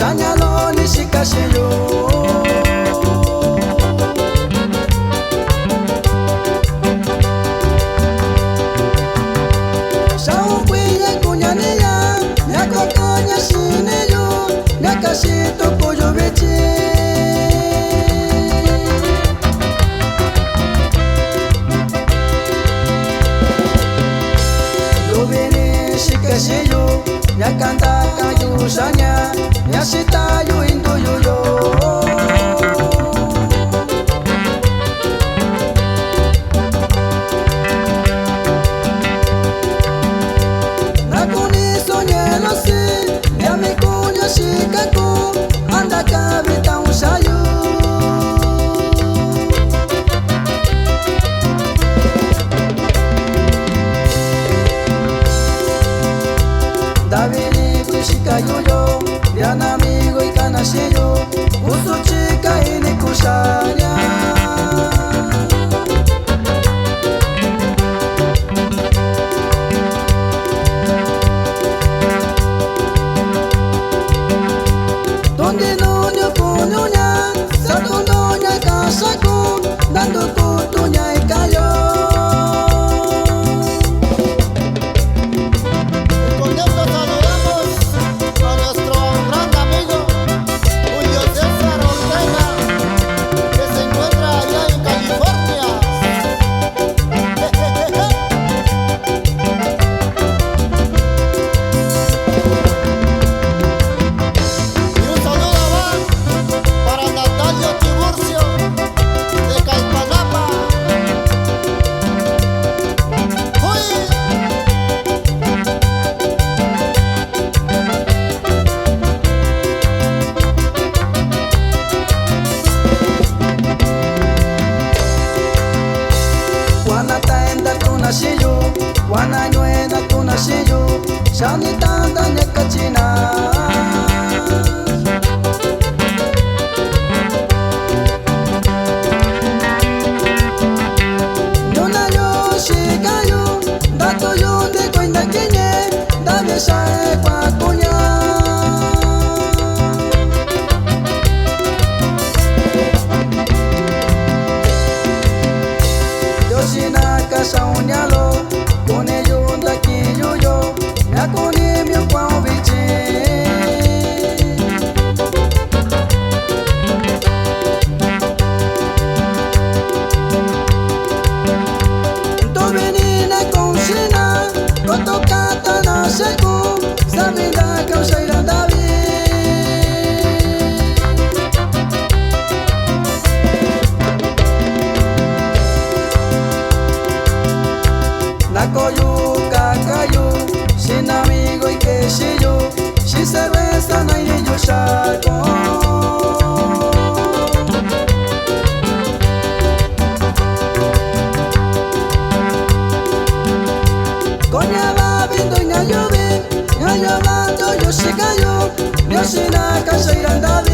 Sanyalo nishikashiyo Shaukwiye kunyaniya Nyakokonya shineyo Nyakashito kuyobechi Yubini shikashiyo Nyakanta kayusanya Nyashita yu indu yuyo Nakuni sonyelo si Nyamikunya shikaku Anda kabita ushayu Davini kushika yuyo Yana amigo y canashillo Usu chica y ni kushanya Donde nuño kuñuña Sato nuña kasaku Dando kutuña y cayó Wana nyuena tunashiyo Shani tanda nyekachina Nyuna yo shikayo Dato yunde kwenda kinye Dave shae kwa kunya Yoshina kasha unyalo Kone yunda kiyuyo Nyakone myo kwa ubichi Tobini na konshina Koto kata na sheku Sabinda kaushaira davi Nakoyu kakayu Shin amigo y keshiyo Shi cerveza na iniyo shako Konya babindo y nyayubi Nyayabando yoshikayo Yoshina kasha irandavi